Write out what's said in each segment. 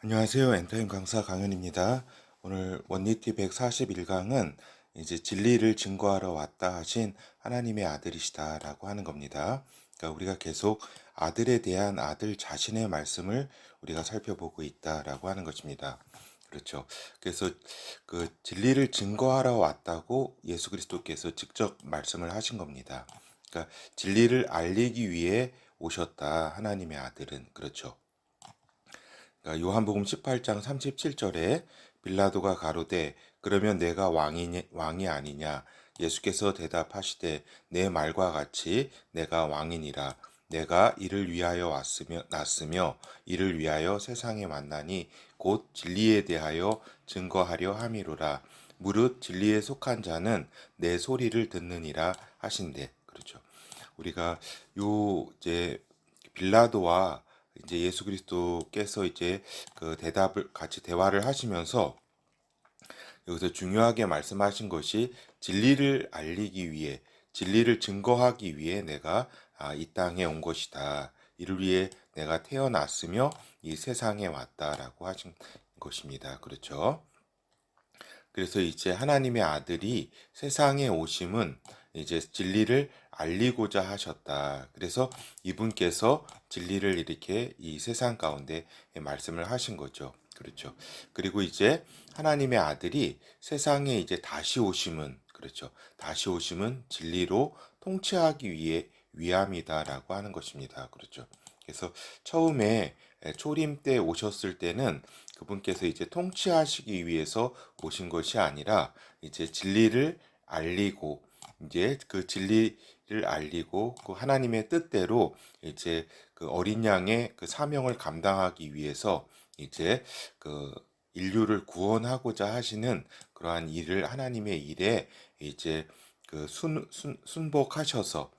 안녕하세요. 엔터임 강사 강현입니다. 오늘 원리티 141강은 이제 진리를 증거하러 왔다 하신 하나님의 아들이시다라고 하는 겁니다. 그러니까 우리가 계속 아들에 대한 아들 자신의 말씀을 우리가 살펴보고 있다라고 하는 것입니다. 그렇죠. 그래서 그 진리를 증거하러 왔다고 예수 그리스도께서 직접 말씀을 하신 겁니다. 그러니까 진리를 알리기 위해 오셨다. 하나님의 아들은 그렇죠. 그러니까 요한복음 18장 37절에 빌라도가 가로되 그러면 내가 왕이 아니냐. 예수께서 대답하시되 내 말과 같이 내가 왕이니라. 내가 이를 위하여 났으며 이를 위하여 세상에 왔나니 곧 진리에 대하여 증거하려 함이로라. 무릇 진리에 속한 자는 내 소리를 듣느니라 하신대. 그렇죠. 우리가 요 이제 빌라도와 이제 예수 그리스도께서 이제 그 대답을 같이 대화를 하시면서 여기서 중요하게 말씀하신 것이 진리를 알리기 위해, 진리를 증거하기 위해 내가 이 땅에 온 것이다. 이를 위해 내가 태어났으며 이 세상에 왔다라고 하신 것입니다. 그렇죠? 그래서 이제 하나님의 아들이 세상에 오심은 이제 진리를 알리고자 하셨다. 그래서 이분께서 진리를 이렇게 이 세상 가운데 말씀을 하신 거죠. 그렇죠. 그리고 이제 하나님의 아들이 세상에 이제 다시 오심은 그렇죠. 다시 오심은 진리로 통치하기 위해 위함이다라고 하는 것입니다. 그렇죠. 그래서 처음에 초림 때 오셨을 때는 그분께서 이제 통치하시기 위해서 오신 것이 아니라 이제 진리를 알리고 이제 그 진리를 알리고 그 하나님의 뜻대로 이제 그 어린 양의 그 사명을 감당하기 위해서 이제 그 인류를 구원하고자 하시는 그러한 일을 하나님의 일에 이제 그 순복하셔서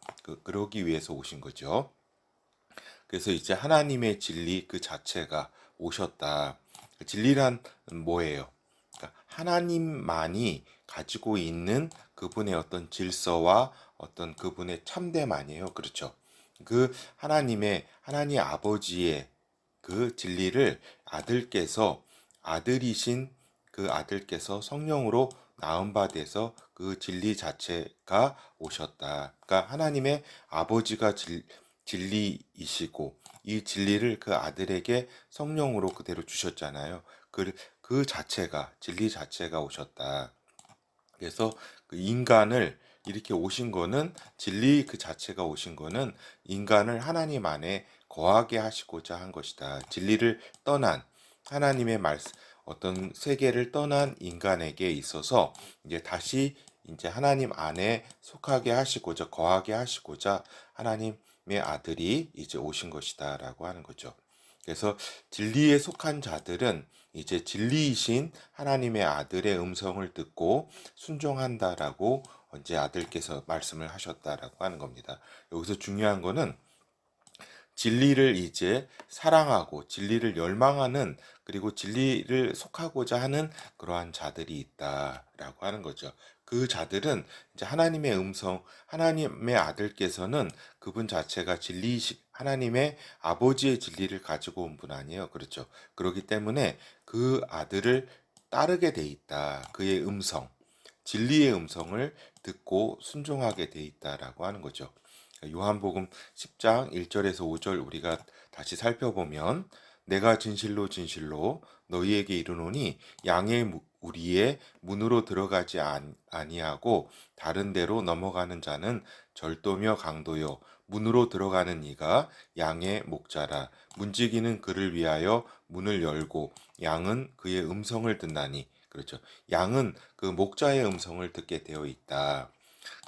그러기 위해서 오신 거죠. 그래서 이제 하나님의 진리 그 자체가 오셨다. 진리란 뭐예요? 그러니까 하나님만이 가지고 있는 그분의 어떤 질서와 어떤 그분의 참됨아니에요. 그렇죠? 그 하나님 아버지의 그 진리를 아들이신 그 아들께서 성령으로 나은 바 돼서 그 진리 자체가 오셨다. 그러니까 하나님의 아버지가 진리이시고 이 진리를 그 아들에게 성령으로 그대로 주셨잖아요. 그 자체가 진리 자체가 오셨다. 그래서 그 인간을 이렇게 오신 거는 진리 그 자체가 오신 거는 인간을 하나님 안에 거하게 하시고자 한 것이다. 진리를 떠난 하나님의 말씀 어떤 세계를 떠난 인간에게 있어서 이제 다시 이제 하나님 안에 속하게 하시고자 거하게 하시고자 하나님의 아들이 이제 오신 것이다라고 하는 거죠. 그래서 진리에 속한 자들은 이제 진리이신 하나님의 아들의 음성을 듣고 순종한다라고 이제 아들께서 말씀을 하셨다라고 하는 겁니다. 여기서 중요한 거는 진리를 이제 사랑하고 진리를 열망하는 그리고 진리를 속하고자 하는 그러한 자들이 있다라고 하는 거죠. 그 자들은 이제 하나님의 음성, 하나님의 아들께서는 그분 자체가 하나님의 아버지의 진리를 가지고 온 분 아니에요. 그렇죠. 그렇기 때문에 그 아들을 따르게 돼 있다. 그의 음성, 진리의 음성을 듣고 순종하게 돼 있다라고 하는 거죠. 요한복음 10장 1절에서 5절 우리가 다시 살펴보면 내가 진실로 진실로 너희에게 이르노니 양의 우리의 문으로 들어가지 아니하고 다른 데로 넘어가는 자는 절도며 강도요 문으로 들어가는 이가 양의 목자라 문지기는 그를 위하여 문을 열고 양은 그의 음성을 듣나니 그렇죠. 양은 그 목자의 음성을 듣게 되어 있다.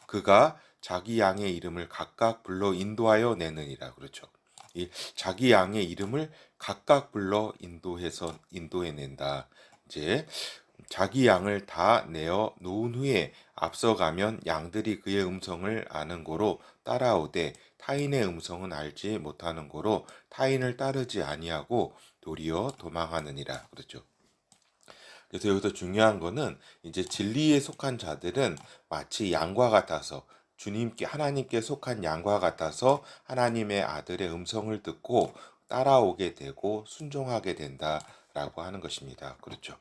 그가 자기 양의 이름을 각각 불러 인도하여 내느니라. 그렇죠. 이 자기 양의 이름을 각각 불러 인도해낸다. 이제 자기 양을 다 내어 놓은 후에 앞서가면 양들이 그의 음성을 아는 고로 따라오되 타인의 음성은 알지 못하는 고로 타인을 따르지 아니하고 도리어 도망하느니라. 그렇죠. 그래서 여기서 중요한 거는 이제 진리에 속한 자들은 마치 양과 같아서 하나님께 속한 양과 같아서 하나님의 아들의 음성을 듣고 따라오게 되고 순종하게 된다라고 하는 것입니다. 그렇죠.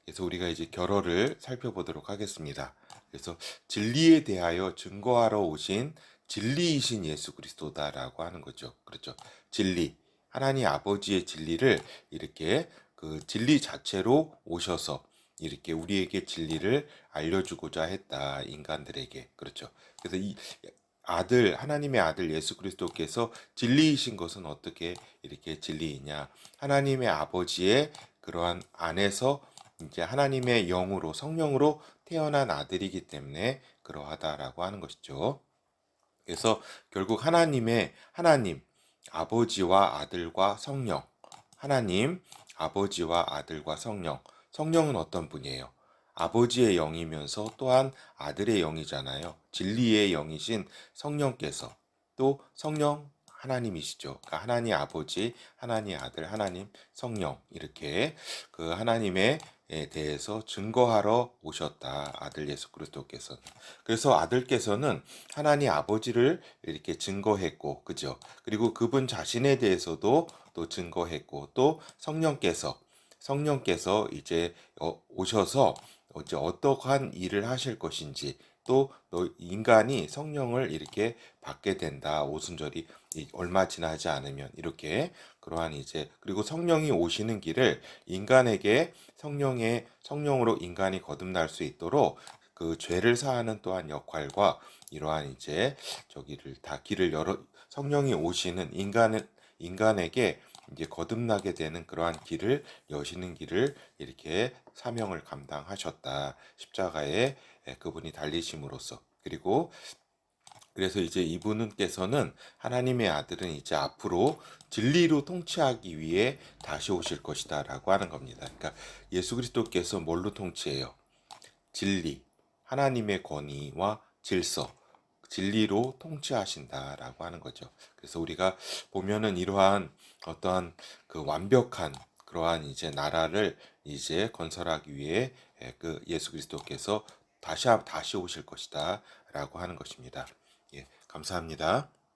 그래서 우리가 이제 결어를 살펴보도록 하겠습니다. 그래서 진리에 대하여 증거하러 오신 진리이신 예수 그리스도다라고 하는 거죠. 그렇죠. 진리. 하나님 아버지의 진리를 이렇게 그 진리 자체로 오셔서 이렇게 우리에게 진리를 알려주고자 했다. 인간들에게. 그렇죠. 그래서 이 하나님의 아들 예수 그리스도께서 진리이신 것은 어떻게 이렇게 진리이냐? 하나님의 아버지의 그러한 안에서 이제 하나님의 영으로 성령으로 태어난 아들이기 때문에 그러하다라고 하는 것이죠. 그래서 결국 하나님 아버지와 아들과 성령, 하나님 아버지와 아들과 성령은 어떤 분이에요? 아버지의 영이면서 또한 아들의 영이잖아요. 진리의 영이신 성령께서 또 성령 하나님이시죠. 그러니까 하나님 아버지, 하나님 아들, 하나님 성령 이렇게 그 하나님에 대해서 증거하러 오셨다. 아들 예수 그리스도께서는. 그래서 아들께서는 하나님 아버지를 이렇게 증거했고, 그죠? 그리고 그분 자신에 대해서도 또 증거했고, 또 성령께서 이제 오셔서 이제 어떠한 일을 하실 것인지, 또 인간이 성령을 이렇게 받게 된다. 오순절이 얼마 지나지 않으면 이렇게 그러한 이제 그리고 성령이 오시는 길을 인간에게 성령으로 인간이 거듭날 수 있도록 그 죄를 사하는 또한 역할과 이러한 이제 저기를 다 길을 열어 성령이 오시는 인간에게 이제 거듭나게 되는 그러한 길을 여시는 길을 이렇게 사명을 감당하셨다. 십자가에 그분이 달리심으로써 그리고 그래서 이제 이분께서는 하나님의 아들은 이제 앞으로 진리로 통치하기 위해 다시 오실 것이다라고 하는 겁니다. 그러니까 예수 그리스도께서 뭘로 통치해요? 진리, 하나님의 권위와 질서, 진리로 통치하신다라고 하는 거죠. 그래서 우리가 보면은 이러한 어떠한 그 완벽한 그러한 이제 나라를 이제 건설하기 위해 그 예수 그리스도께서 다시 오실 것이다라고 하는 것입니다. 예, 감사합니다.